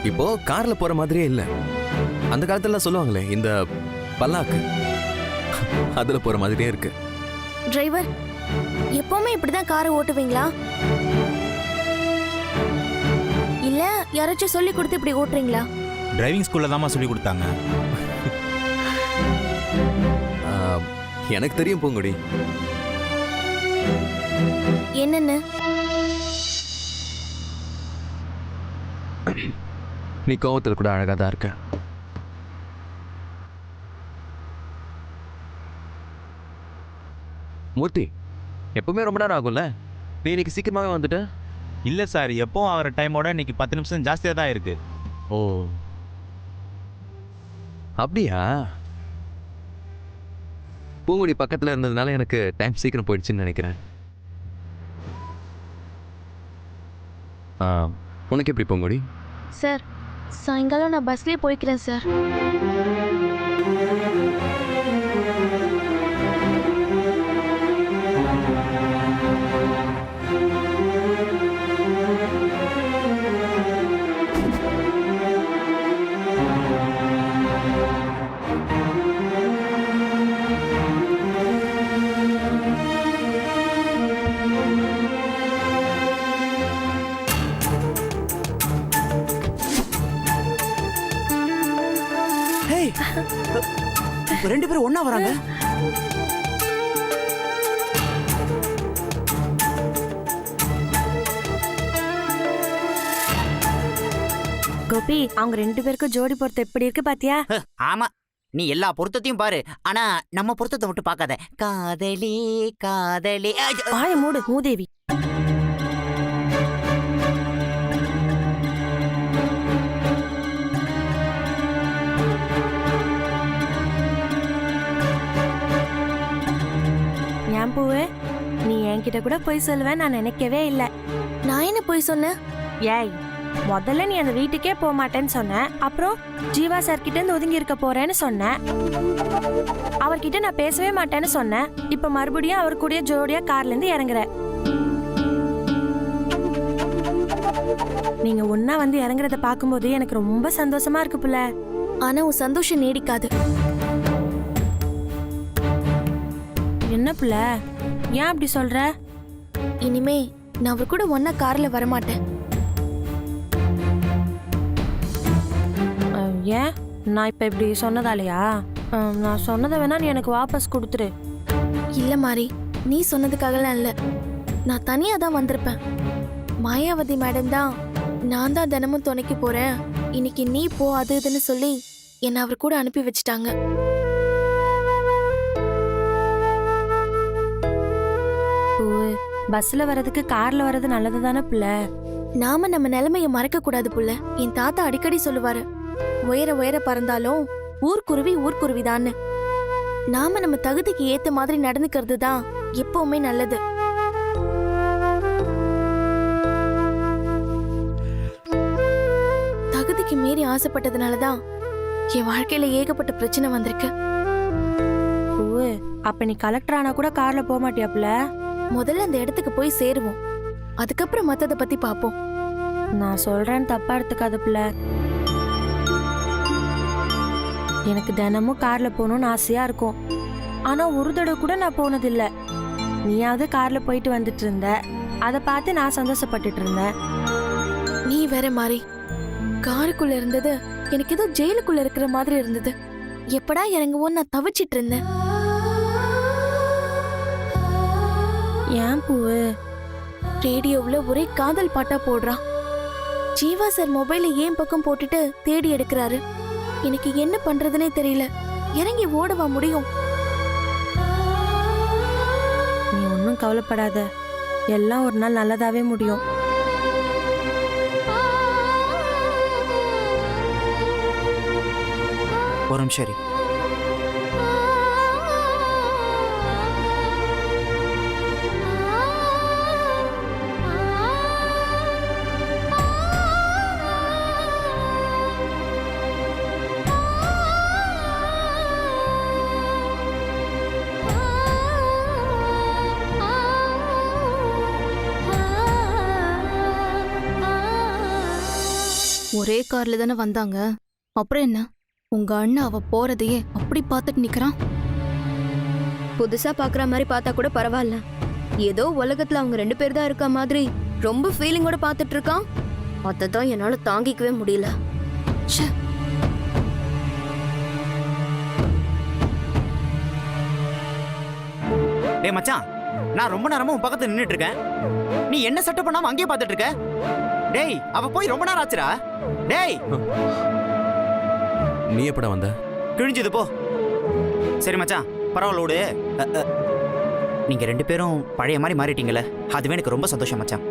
இப்போ கார்ல போற மாதிரியே இல்ல. அந்த காலத்துல சொல்லுவாங்களே இந்த பல்லாக்கு, அதுல போற மாதிரியே இருக்கு. டிரைவர், எப்பவுமே இப்படிதான் காரை ஓட்டுவீங்களா? இல்ல யாராச்சும் சொல்லி கொடுத்து இப்படி ஓட்டுறீங்களா? டிரைவிங் ஸ்கூல்ல தாம்மா சொல்லி கொடுத்தாங்க. எனக்கு தெரியும் பூங்குடி. என்னன்னு? நீ கோவத்துல கூட அழகா தான் இருக்க. மூர்த்தி, எப்பவுமே ரொம்ப நேரம் ஆகும்ல, நீ இன்னைக்கு சீக்கிரமாவே வந்துட்ட. இல்லை சார், எப்போவும் ஆகிற டைமோட இன்னைக்கு 10 நிமிஷம் ஜாஸ்தியாக தான் இருக்கு. ஓ அப்படியா? பூங்குடி பக்கத்தில் இருந்ததுனால எனக்கு டைம் சீக்கிரம் போயிடுச்சுன்னு நினைக்கிறேன். உனக்கு எப்படி பூங்குடி? சார், சாயங்காலம் நான் பஸ்லயே போய்க்கிறேன் சார். இப்ப 2 பேரும் ஒண்ணா வராங்க. கோபி, அவங்க 2 பேருக்கும் ஜோடி பொறுத்து எப்படி இருக்கு பாத்தியா? ஆமா, நீ எல்லா பொருத்தத்தையும் பாரு, ஆனா நம்ம பொருத்தத்தை மட்டும் பார்க்காத. காதலி காதலி. வாய மூடு மூதேவி. ஏன் பூவே, நீ என்கிட்ட கூட போய் சொல்லுவேன் நான் நினைக்கவே இல்லை. நான் என்ன போய் சொன்னேன்? ஏய், முதல்ல நீ அந்த வீட்டுக்கே போக மாட்டேன்னு சொன்ன. அப்புறம் ஜீவா சார் கிட்ட இருந்து ஒதுங்கி இருக்க போறேன்னு சொன்ன. அவர்கிட்ட நான் பேசவே மாட்டேன்னு சொன்னேன். இப்ப மறுபடியும் அவர் கூட ஜோடியா கார்ல இருந்து இறங்குற. நீங்க ஒன்னா வந்து இறங்குறத பாக்கும்போது எனக்கு ரொம்ப சந்தோஷமா இருக்கு புள்ள. ஆனா உன் சந்தோஷம் நீடிக்காது. என்ன புள்ள, ஏன் அப்படி சொல்ற? இனிமே நான் அவர் கூட ஒன்னா கார்ல வரமாட்டேன். ஏன்? நான் இப்ப இப்படி சொன்னதாலையா? நான் சொன்னதை வேணா நீ எனக்கு வாபஸ் கொடுத்துரு. இல்ல மாறி, நீ சொன்னதுக்காகலாம் இல்ல, நான் தனியா தான் வந்திருப்பேன். மாயாவதி மேடம் தான் நான் தான் தினமும் துணைக்கு போறேன், இன்னைக்கு நீ போ அது இதுன்னு சொல்லி என்னை அவர் கூட அனுப்பி வச்சுட்டாங்க. பஸ்ல வர்றதுக்கு கார்ல வர்றது நல்லது தானே புள்ள. நாம நம்ம நிலைமைய மறக்க கூடாது புள்ள. என் தாத்தா அடிக்கடி சொல்லுவாரு, உயர உயர பறந்தாலும் ஊர்க்குருவி ஊர்க்குருவிதான்னு. நாம நம்ம தகுதிக்கு ஏத்த மாதிரி நடந்துக்கிறது தான் எப்பவுமே நல்லது. தகுதிக்கு மீறி ஆசைப்பட்டதுனாலதான் என் வாழ்க்கையில ஏகப்பட்ட பிரச்சனை வந்திருக்கு. அப்ப நீ கலெக்டர் ஆனா கூட கார்ல போக மாட்டியாப்ல? முதல்ல அந்த இடத்துக்கு போய் சேருவோம், அதுக்கப்புறம் மத்தத பத்தி பாப்போம். நான் சொல்றேன்னு தப்பா எடுத்துக்காத புள்ள. எனக்கு தினமும் கார்ல போகணும்னு ஆசையா இருக்கும். ஆனா ஒரு தடவை கூட நான் போனதில்ல. நீயாவது கார்ல போயிட்டு வந்துட்டு இருந்த, அதை பார்த்து நான் சந்தோஷப்பட்டுட்டு இருந்தேன். நீ வேற மாதிரி காருக்குள்ள இருந்தது எனக்கு ஏதோ ஜெயிலுக்குள்ள இருக்கிற மாதிரி இருந்தது. எப்படா இறங்குவோன்னு நான் தவிச்சிட்டு இருந்தேன். ஏன் பூவு, ரேடியோவுல ஒரே காதல் பாட்டா போடுறான். ஜீவா சார் மொபைல ஏன் பக்கம் போட்டுட்டு தேடி எடுக்கிறாரு. எனக்கு என்ன பண்றதுனே தெரியல. இறங்கி ஓடவா முடியும்? நீ ஒன்னும் கவலைப்படாத, எல்லாம் ஒரு நாள் நல்லதாவே முடியும். ஒரு நிமிஷம் சரி. ஒரே கார்ல தானே வந்தாங்க. அப்புறம் என்ன, உங்க அண்ணன் அவ போறதையே அப்படி பார்த்துட்டு நிக்கிறான். புதுசா பாக்குற மாதிரி பார்த்தா கூட பரவாயில்ல. ஏதோ உலகத்துல அவங்க 2 பேர் தான் இருக்க மாதிரி ரொம்ப ஃபீலிங்கோட பார்த்துட்டு இருக்கான். அததான் என்னால தாங்கிக்கவே முடியல. ச்சே. டேய் மச்சான், நான் ரொம்ப நேரமா உன் பக்கத்துல நின்னுட்டு இருக்கேன். நீ என்ன செட்டப் பண்ணாம அங்கேயே பார்த்துட்டு இருக்க? டேய், அவ போய் ரொம்ப நேரம் ஆச்சுடா. டேய், நீ எப்படா வந்த? கிழிஞ்சது போ. சரி மச்சான், பரவாயில்ல விடு. நீங்க 2 பேரும் பழைய மாதிரி மாறிட்டீங்கல்ல, அதுவே எனக்கு ரொம்ப சந்தோஷம் மச்சான்.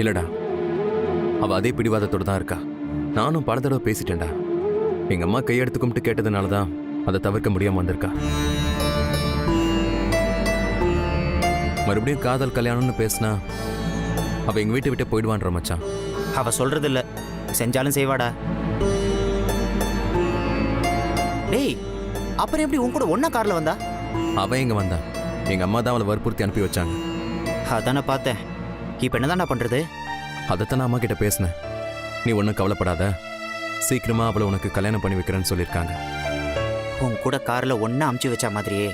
இல்லடா, அவ அதே பிடிவாதத்தோட தான் இருக்கா. நானும் பல தடவை பேசிட்டேன்டா. எங்க அம்மா கையெடுத்து கும்பிட்டு கேட்டதுனால தான் அதை தவிர்க்க முடியாம வந்திருக்கா. மறுபடியும் காதல் கல்யாணம்னு பேசினா அவ எங்க வீட்டை விட்டு போயிடுவான்ற மச்சான். அவ சொல்றது இல்ல, செஞ்சாலும் செய்வாடா. டேய், அப்புறம் எப்படி உன் கூட ஒன்னா கார்ல வந்தா? அவ எங்க வந்தா? எங்க அம்மா தான் அவளை வற்புறுத்தி அனுப்பி வச்சாங்க. அதானே பார்த்தேன். இப்ப என்னதான்டா பண்றது? அதைத்தான் நான் அம்மா கிட்ட பேசினேன். நீ ஒன்றும் கவலைப்படாத, சீக்கிரமா அவளை உனக்கு கல்யாணம் பண்ணி வைக்கிறேன்னு சொல்லியிருக்காங்க. உன் கூட கார்ல ஒன்னா அமுச்சு வச்ச மாதிரியே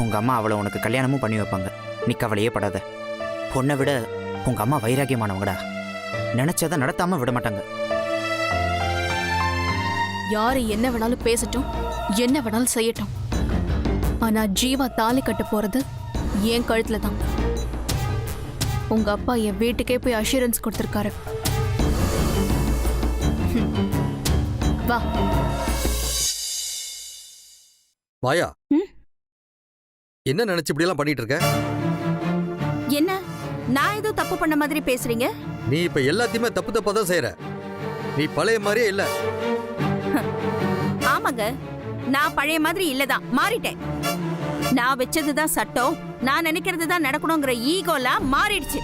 உங்க அம்மா அவளை உனக்கு கல்யாணமும் பண்ணி வைப்பாங்க. நீ கவலையே படாத. பொண்ணை விட உங்க அம்மா வைராகியமானவங்கடா. நினைச்சதை நடத்தாம விட மாட்டாங்க. யாரு என்ன வேணாலும் பேசட்டும், என்ன வேணாலும் செய்யட்டும். ஆனா ஜீவா தாலி கட்ட போறது என் கழுத்துல தான். உங்க அப்பா என் வீட்டுக்கே போய் அஷூரன்ஸ் கொடுத்திருக்காரு. வா. மாயா, என்ன நினைச்சு இப்படி எல்லாம் பண்ணிட்டு இருக்க? என்ன நான் ஏதோ தப்பு பண்ண மாதிரி பேசுறீங்க? நீ இப்ப எல்லாத்தையுமே தப்பு தப்பா தான் செய்யற. நீ பழைய மாதிரியே இல்ல. ஆமாங்க, நான் பழைய மாதிரி இல்லதான், மாறிட்டேன். நான் வச்சதுதான் சட்டம், நான் நினைக்கிறது தான் நடக்கணுங்கிற ஈகோலாம் மாறிடுச்சு.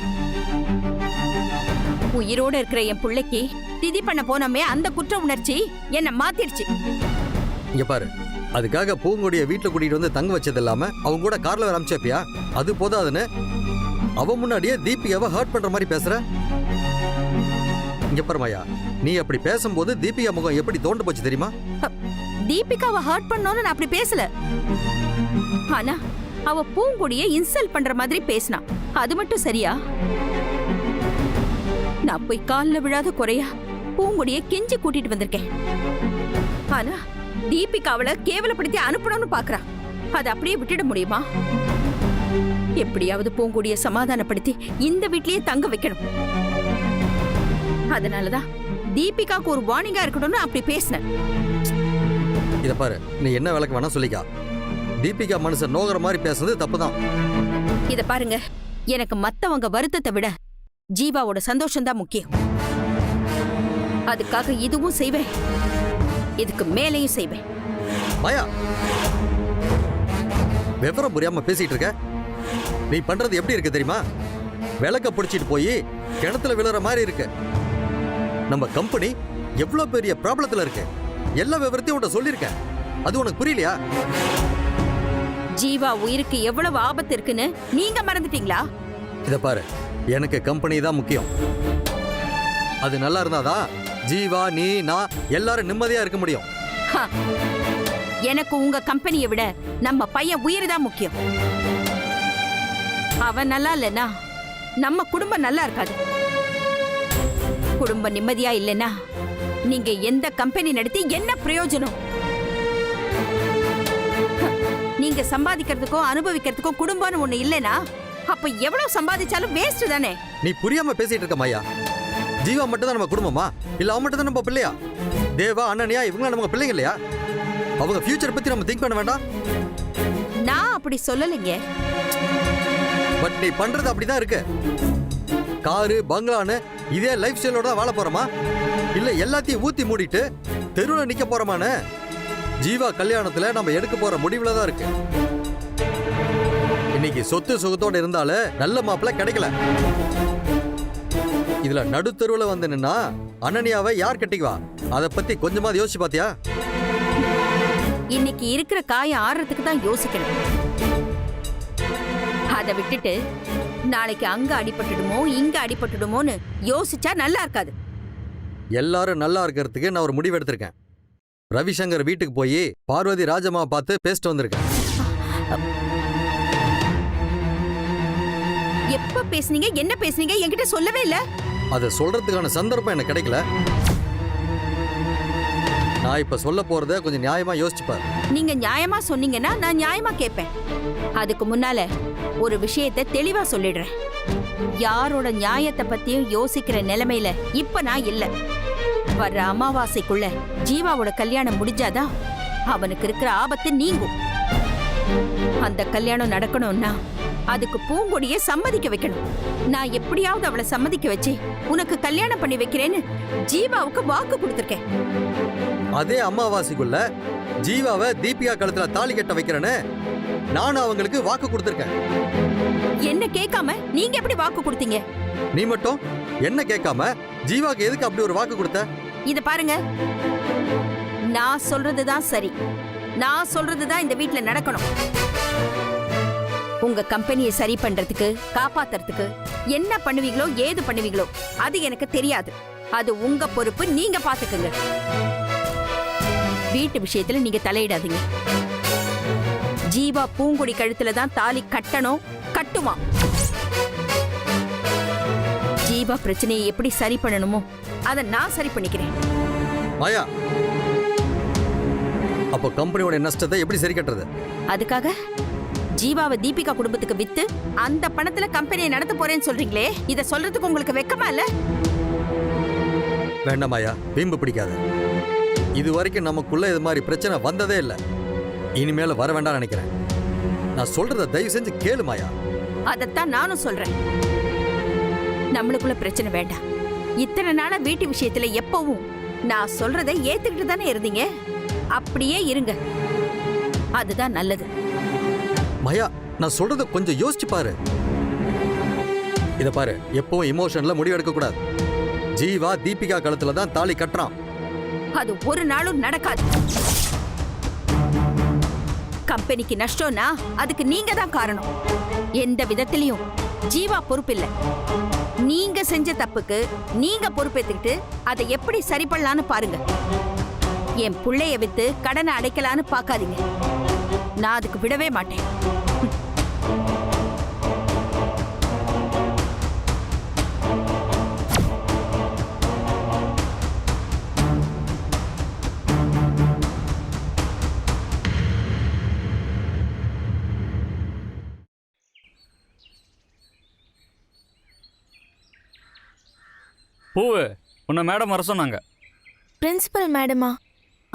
உயிரோட இருக்கிற என் பிள்ளைக்கு திதி பண்ண போனோமே, அந்த குற்ற உணர்ச்சி என்ன மாத்திடுச்சு. இங்க பாரு, அதுக்காக பூங்கொடிய வீட்டுல கூட்டிட்டு வந்து தங்க வச்சது இல்லாம அவங்க கூட கார்ல வர அமிச்சப்பியா? அது போதாதுன்னு அவ முன்னாடியே தீபிகாவை ஹர்ட் பண்ற மாதிரி பேசுற. இங்க பாரு மாயா, நீ அப்படி பேசும்போது தீபிகா முகம் எப்படி தோண்டு போச்சு தெரியுமா? தீபிகாவை ஹர்ட் பண்ணோன்னு நான் அப்படி பேசல. ஆனா அவ பூங்குடியை இன்சல்ட் பண்ற மாதிரி பேசினா, அது மட்டும் சரியா? நான் போய் கால்ல விழாத குறையா பூங்குடியை கெஞ்சி கூட்டிட்டு வந்திருக்கேன். ஆனா தீபிகா அவளை கேவலப்படுத்தி அனுப்பணும்னு பாக்குறா. அதை அப்படியே விட்டுட முடியுமா? எப்படியாவது பூங்குடியை சமாதானப்படுத்தி இந்த வீட்லயே தங்க வைக்கணும். அதனாலதான் தீபிகாக்கு ஒரு வார்னிங்கா இருக்கணும்னு அப்படி பேசினேன். இத பாரு, நீ என்ன விளக்கு வேணா சொல்லிக்கா. தீபிகா மனுஷன் நோகிற மாதிரி பேசுறது தப்புதான். இத பாருங்க, எனக்கு மத்தவங்க வருத்தத்தை விட ஜீவாவோட சந்தோஷம் தான் முக்கியம். அதுக்காக இதுவும் செய்வேன், இதுக்கு மேலேயும் செய்வேன். மாயா, விவரம் புரியாம பேசிட்டு இருக்க. நீ பண்றது எப்படி இருக்கு தெரியுமா? விளக்க பிடிச்சிட்டு போய் கிணத்துல விழுற மாதிரி இருக்கு. நம்ம கம்பெனி எவ்வளவு பெரிய ப்ராப்ளத்துல இருக்கு, எல்லா விவரத்தையும் உன்கிட்ட சொல்லியிருக்கேன். அது உனக்கு புரியலையா? ஜீவா உயிருக்கு எவ்வளவு ஆபத்து இருக்குன்னு நீங்க மறந்துட்டீங்களா? இத பாரு, எனக்கு கம்பெனி தான் முக்கியம். அது நல்லா இருந்தாதான் ஜீவா, நீ, நான் எல்லாரும் நிம்மதியா இருக்க முடியும். ஹ, எனக்கு உங்க கம்பெனியை விட நம்ம பையன் உயிர் தான் முக்கியம். அவன் நல்லா இல்லைன்னா நம்ம குடும்பம் நல்லா இருக்காது. குடும்பம் நிம்மதியா இல்லைன்னா நீங்க எந்த கம்பெனி நடத்தி என்ன பிரயோஜனம்? நீங்க சம்பாதிக்கிறதுக்கோ அனுபவிக்கிறதுக்கோ குடும்பம்னு ஒண்ணு இல்லைன்னா அப்ப எவ்வளவு சம்பாதிச்சாலும் வேஸ்ட் தானே. நீ புரியாம பேசிட்டு இருக்க மாயா. ஜீவா மட்டும் தான் நம்ம குடும்பமா, இல்ல அவன் மட்டும் தான் நம்ம பிள்ளையா? தேவா, அண்ணனியா, இவங்க நம்ம பிள்ளைங்க இல்லையா? அவங்க ஃபியூச்சர் பத்தி நம்ம திங்க் பண்ண வேண்டாம்? நான் அப்படி சொல்லலைங்க. பட் நீ பண்றது அப்படிதான் இருக்கு. காரு, பங்களான்னு இதே லைஃப் ஸ்டைலோட தான் வாழ போறோமா, இல்ல எல்லாத்தையும் ஊத்தி மூடிட்டு தெருவில் நிக்க போறோமான்னு ஜீவா கல்யாணத்துல நம்ம எடுக்க போற முடிவுல தான் இருக்கு. இன்னைக்கு சொத்து சுகத்தோட இருந்தாலும் நல்ல மாப்பிள்ள கிடைக்கல. இதுல நடுத்தருவுல வந்து நின்னா அனன்யாவை யார் கட்டிக்குவா? அதை பத்தி கொஞ்சமாவது யோசிச்சு பாத்தியா? இன்னைக்கு இருக்கிற காயம் ஆறுறதுக்கு தான் யோசிக்கணும். அதை விட்டுட்டு நாளைக்கு அங்க அடிபட்டுடுமோ இங்க அடிபட்டுடுமோன்னு யோசிச்சா நல்லா இருக்காது. எல்லாரும் நல்லா இருக்கிறதுக்கு நான் ஒரு முடிவு எடுத்திருக்கேன். ரவிசங்கர் வீட்டுக்கு போய் பார்வதி ராஜம்மாவை பார்த்து பேசிட்டு வந்திருக்கேன். எப்ப பேசுனீங்க, என்ன பேசுனீங்க, என்கிட்ட சொல்லவே இல்ல. அதை சொல்றதுக்கான சந்தர்ப்பம் எனக்கு கிடைக்கல. நான் இப்ப சொல்ல போறத கொஞ்சம் நியாயமா யோசிச்சு பாரு. நீங்க நியாயமா சொன்னீங்கன்னா நான் நியாயமா கேட்பேன். அதுக்கு முன்னால ஒரு விஷயத்தை தெளிவா சொல்லிடுறேன். யாரோட நியாயத்தை பத்தியும் யோசிக்கிற நிலைமையில இப்ப நான் இல்ல. வர்ற அமாவாசைக்குள்ள ஜீவாவோட கல்யாணம் முடிஞ்சாதான் அவனுக்கு இருக்கிற ஆபத்து நீங்கும். அந்த கல்யாணம் நடக்கணும்னா அதுக்கு பூங்கொடியை சம்மதிக்க வைக்கணும். நான் எப்படியாவது அவளை சம்மதிக்க வச்சு உனக்கு கல்யாணம் பண்ணி வைக்கிறேன்னு ஜீவாவுக்கு வாக்கு கொடுத்துருக்கேன். அதே அமாவாசைக்குள்ள ஜீவாவை தீபிகா கழுத்துல தாலி கட்ட வைக்கிறேன்னு நானும் அவங்களுக்கு வாக்கு கொடுத்துருக்கேன். என்ன கேட்காம நீங்க எப்படி வாக்கு கொடுத்தீங்க? நீ மட்டும் என்ன கேட்காம ஜீவாக்கு எதுக்கு அப்படி ஒரு வாக்கு கொடுத்த? இத பாருங்க, நான் சொல்றதுதான் சரி. நான் சொல்றதுதான் இந்த வீட்ல நடக்கணும். உங்க கம்பெனியை சரி பண்றதுக்கு, காப்பாத்துறதுக்கு என்ன பண்ணுவீங்களோ ஏது பண்ணுவீங்களோ அது எனக்கு தெரியாது. அது உங்க பொறுப்பு, நீங்க பாத்துக்குங்க. வீட்டு விஷயத்துல நீங்க தலையிடாதீங்க. ஜீவா பூங்குடி கழுத்துல தான் தாலி கட்டணும், கட்டுவான். ஜீவா பிரச்சனையை எப்படி சரி பண்ணணுமோ அதை நான் சரி பண்ணிக்கிறேன். மாயா, அப்போ கம்பெனியோட நஷ்டத்தை எப்படி சரி கட்டுறது? அதுக்காக ஜீவாவை தீபிகா குடும்பத்துக்கு வித்து அந்த பணத்துல கம்பெனியை நடத்த போறேன்னு சொல்றீங்களே, இத சொல்றதுக்கு உங்களுக்கு வெக்கமா இல்ல? வேண்டாம் மாயா, வீம்பு பிடிக்காத. இது வரைக்கும் நமக்குள்ள இது மாதிரி பிரச்சனை வந்ததே இல்லை. இனிமேல வர வேண்டாம் நினைக்கிறேன். நான் சொல்றத தயவு செஞ்சு கேளு மாயா. அதத்தான் நானும் சொல்றேன். நம்மளுக்குள்ள பிரச்சனை வேண்டாம். இத்தனை நாளா வீட்டு விஷயத்துல எப்பவும் நான் சொல்றதை ஏத்துக்கிட்டு தானே இருந்தீங்க. அப்படியே இருங்க, அதுதான் நல்லது. மாயா, நான் சொல்றத கொஞ்சம் யோசிச்சு பாரு. இத பாரு, எப்பவும் இமோஷன்ல முடிவு எடுக்க கூடாது. ஜீவா தீபிகா கழுத்துல தான் தாலி கட்டுறான். அது ஒரு நாளும் நடக்காது. கம்பெனிக்கு நஷ்டம்னா அதுக்கு நீங்க தான் காரணம். எந்த விதத்திலையும் ஜீவா பொறுப்பில்லை. நீங்க செஞ்ச தப்புக்கு நீங்க பொறுப்பேத்துக்கிட்டு அதை எப்படி சரி பண்ணலான்னு பாருங்க. என் புள்ளைய வித்து கடனை அடைக்கலான்னு பார்க்காதீங்க. நான் அதுக்கு விடவே மாட்டேன். பூவு, உன்னை மேடம் வர சொன்னாங்க. பிரின்சிபல் மேடமா?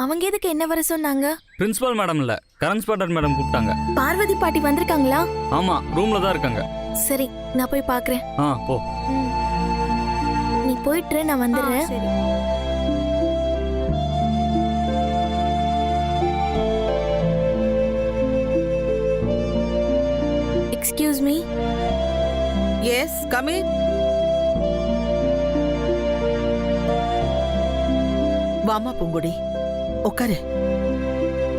அவங்க எதுக்கு என்ன வர சொன்னாங்க? பிரின்சிபல் மேடம் இல்ல, கரன்ஸ்பாண்டன்ட் மேடம் கூப்பிட்டாங்க. பார்வதி பாட்டி வந்திருக்காங்களா? ஆமா, ரூம்ல தான் இருக்காங்க. சரி, நான் போய் பார்க்கறேன். போ. நீ போயிட்டு நான் வந்துடுறேன். Excuse me. Yes, come in. வாமா பூங்குடி, உட்காரு.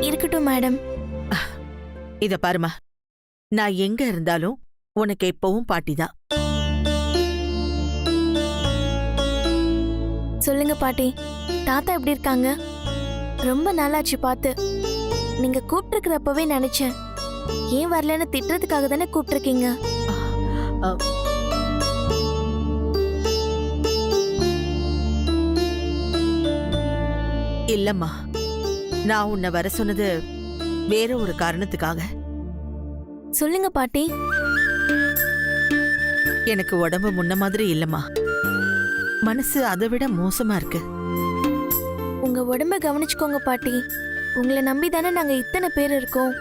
இருக்கட்டும் மேடம். இத பாருமா, நான் எங்க இருந்தாலும் உனக்கு எப்பவும் பாட்டிதான். சொல்லுங்க பாட்டி, தாத்தா எப்படி இருக்காங்க? ரொம்ப நாளாச்சு பார்த்து. நீங்க கூப்பிட்டுருக்கிறப்பவே நினைச்சேன், ஏன் வரலன்னு திட்டுறதுக்காக தானே கூப்பிட்டுருக்கீங்க. இல்லம்மா, நான் உன்னை வர சொன்னது வேற ஒரு காரணத்துக்காக. சொல்லுங்க பாட்டி. எனக்கு உடம்பு முன்ன மாதிரி இல்லம்மா, மனசு அதை விட மோசமா இருக்கு. உங்க உடம்ப கவனிச்சுக்கோங்க பாட்டி. உங்களை நம்பி தானே நாங்க இத்தனை பேர் இருக்கோம்.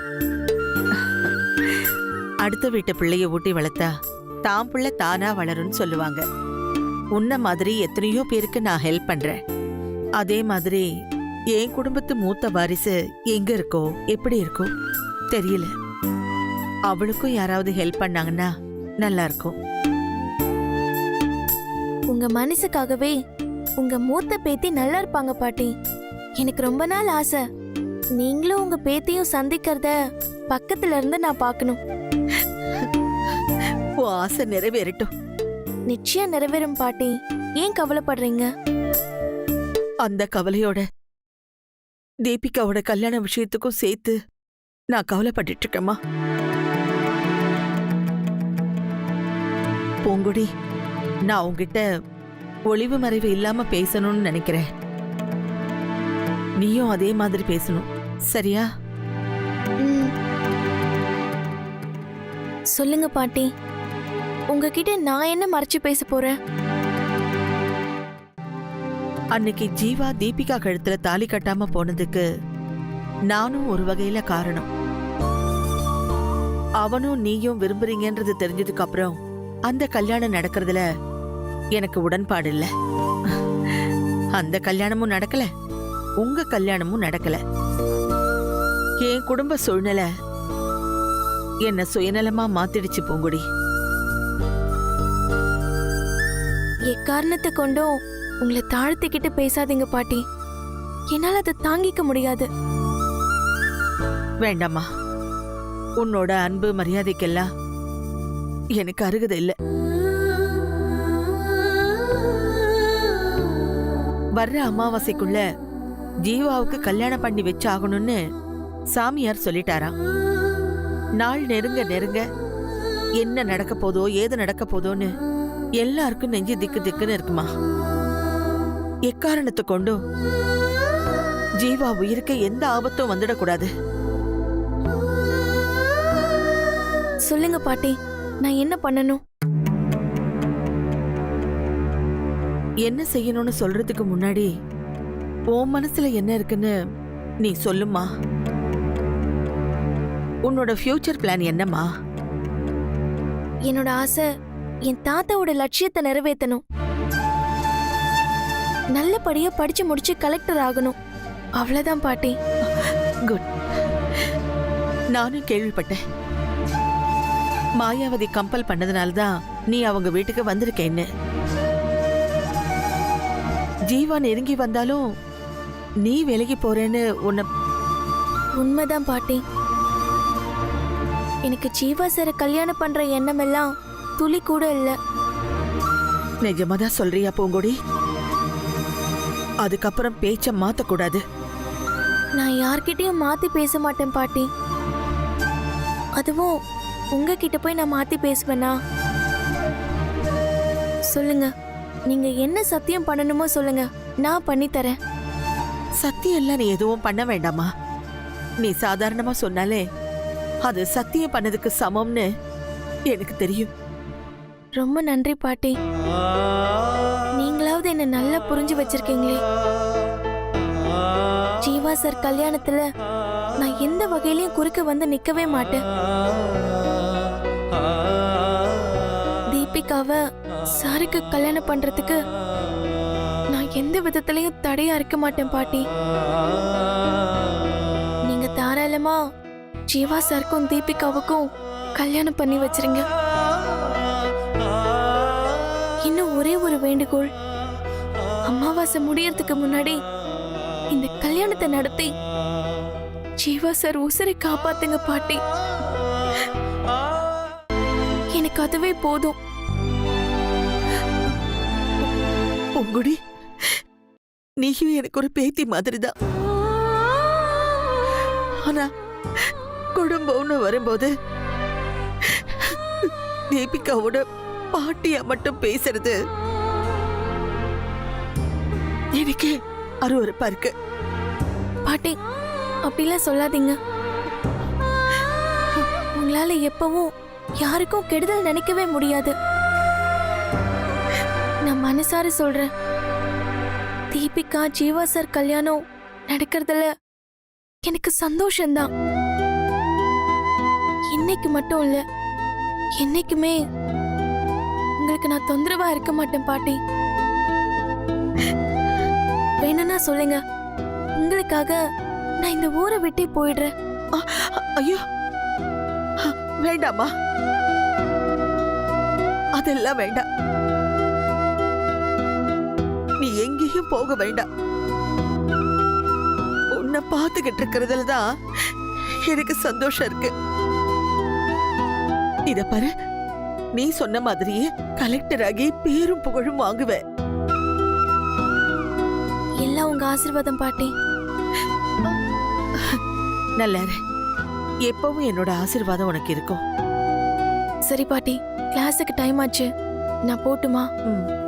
அடுத்த வீட்டு பிள்ளைய ஊட்டி வளர்த்தா தான் பிள்ளை தானா வளரும்னு சொல்லுவாங்க. உன்ன மாதிரி எத்தனையோ பேருக்கு நான் ஹெல்ப் பண்றேன். அதே மாதிரி என் குடும்பத்து மூத்த வாரிசு எங்க இருக்கோ, எப்படி இருக்கோ தெரியல. அவளுக்கும் யாராவது ஹெல்ப் பண்ணாங்கன்னா நல்லா இருக்கும். உங்க மனசுக்காகவே உங்க மூத்த பேத்தி நல்லா இருப்பாங்க பாட்டி. எனக்கு ரொம்ப நாள் ஆசை, நீங்களும் உங்க பேத்தியும் சந்திக்கிறத பக்கத்துல இருந்து நான் பார்க்கணும். ஆசை நிறைவேறட்டும். நிச்சயம் நிறைவேறும் பாட்டி. ஏன் கவலைப்படுறீங்க? அந்த கவலையோட தீபிகாவோட கல்யாண விஷயத்துக்கும் சேர்த்து நான் கவலைப்பட்டுட்டு இருக்கேம்மா. பூங்குடி, நான் உங்ககிட்ட ஒளிவு மறைவு இல்லாம பேசணும்னு நினைக்கிறேன். நீயும் அதே மாதிரி பேசணும், சரியா? ம். சொல்லுங்க பாட்டி, உங்ககிட்ட நான் என்ன மறைச்சு பேச போறேன்? அன்னைக்கு ஜீவா தீபிகா கழுத்துல தாலி கட்டாம போனதுக்கு நானும் ஒரு வகையில காரணம். அவனும் நீயும் விரும்புறீங்கன்றது தெரிஞ்சதுக்கு அப்புறம் அந்த கல்யாணம் நடக்கிறதுல எனக்கு உடன்பாடு இல்ல. அந்த கல்யாணமும் நடக்கல, உங்க கல்யாணமும் நடக்கல. என் குடும்ப சூழ்நிலை என்ன சுயநலமா மாத்திடுச்சு பூங்குடி. எக்காரணத்தை கொண்டும் உங்களை தாழ்த்திக்கிட்டு பேசாதீங்க பாட்டி. என்னால அதை தாங்கிக்க முடியாது. வேண்டாமா, உன்னோட அன்பு மரியாதைக்கெல்லாம் எனக்கு அருகதை இல்ல. வர்ற அமாவாசைக்குள்ள ஜீவாவுக்கு கல்யாணம் பண்ணி வச்சாகணும்னு சாமியார் சொல்லிட்டாராம். நாள் நெருங்க நெருங்க என்ன நடக்க போதோ ஏது நடக்க போதோன்னு எல்லாருக்கும் நெஞ்சு திக்கு திக்குன்னு இருக்குமா. எக்காரணத்தை கொண்டும் ஜீவா உயிருக்கு எந்த ஆபத்தும் வந்துடக்கூடாது. சொல்லுங்க பாட்டி, நான் என்ன பண்ணணும்? என்ன செய்யணும்னு சொல்றதுக்கு முன்னாடி உன் மனசுல என்ன இருக்குன்னு நீ சொல்லுமா. உன்னோட ஃபியூச்சர் பிளான் என்னம்மா? என்னோட ஆசை என் தாத்தாவோட லட்சியத்தை நிறைவேற்றணும். நல்லபடியா படிச்சு முடிச்சு கலெக்டர் ஆகணும். அவ்வளவுதான் பாட்டி. குட். நானும் கேள்விப்பட்டேன். மாயாவதி கம்பல் பண்ணதுனால்தான் நீ அவங்க வீட்டுக்கு வந்திருக்கேன்னு. ஜீவா நெருங்கி வந்தாலும் நீ விலகி போறேன்னு உன்னை. உண்மைதான் பாட்டி. எனக்கு ஜீவா சார கல்யாணம் பண்ற எண்ணம் எல்லாம் துளி கூட இல்ல. நிஜமாதான் சொல்றியா பூங்கொடி? அதுக்கப்புறம் பேச்ச மாத்தக்கூடாது. நான் யார்கிட்டயும் மாத்தி பேச மாட்டேன் பாட்டி. அதுவும் உங்ககிட்ட போய் நான் மாத்தி பேசுவேனா? சொல்லுங்க, நீங்க என்ன சத்தியம் பண்ணணுமோ சொல்லுங்க, நான் பண்ணி தரேன். சத்தியம் எல்லாம் நீ எதுவும் பண்ண வேண்டாமா. நீ சாதாரணமா சொன்னாலே அது சத்தியம் பண்ணதுக்கு சமம்னு எனக்கு தெரியும். ரொம்ப நன்றி பாட்டி. நீங்களாவது என்ன நல்லா புரிஞ்சு வச்சிருக்கீங்களே. ஜீவா சார் கல்யாணத்துல நான் எந்த வகையிலயும் குறுக்க வந்து நிக்கவே மாட்டேன். தீபிகாவை சாருக்கு கல்யாணம் பண்றதுக்கு நான் எந்த விதத்திலையும் தடையா இருக்க மாட்டேன் பாட்டி. நீங்க தாராளமா ஜீவா சாருக்கும் தீபிகாவுக்கும் கல்யாணம் பண்ணி வச்சிருங்க. இன்னும் ஒரே ஒரு வேண்டுகோள், அமாவாசை முடியறதுக்கு முன்னாடி இந்த கல்யாணத்தை நடத்தி ஜீவா சார் உசுரை காப்பாத்துங்க பாட்டி. எனக்கு அதுவே போதும். பூங்குடி, நீயும் எனக்கு ஒரு பேத்தி மாதிரிதான். ஆனா குடும்பம்னு வரும்போது தீபிகாவோட பாட்டியா மட்டும் பேசுறது எனக்கு அருவருப்பா இருக்கு. பாட்டி, அப்படிலாம் சொல்லாதீங்க. உங்களால எப்பவும் யாருக்கும் கெடுதல் நினைக்கவே முடியாது. நான் மனசார சொல்றேன், தீபிகா ஜீவா சார் கல்யாணம் நடக்கிறதுல எனக்கு சந்தோஷம்தான். இன்னைக்கு மட்டும் இல்ல, என்னைக்குமே உங்களுக்கு நான் தொந்தரவா இருக்க மாட்டேன் பாட்டி. வேணும்னா சொல்லுங்க, உங்களுக்காக நான் இந்த ஊரை விட்டே போயிடுறேன். ஐயோ வேண்டாமா, அதெல்லாம் வேண்டாம். நீ எங்கேயும் போக வேண்டாம். உன்னை பார்த்துக்கிட்டு இருக்கிறதுல தான் எனக்கு சந்தோஷம் இருக்கு. இத பாரு, நீ சொன்ன மாதிரியே கலெக்டர் ஆகி பேரும் புகழும் வாங்குவ. எல்லாம் உங்க ஆசீர்வாதம் பாட்டி. நல்லா இரு. எப்பவும் என்னோட ஆசீர்வாதம் உனக்கு இருக்கும். சரி பாட்டி, கிளாஸுக்கு டைம் ஆச்சு, நான் போட்டுமா? ம்.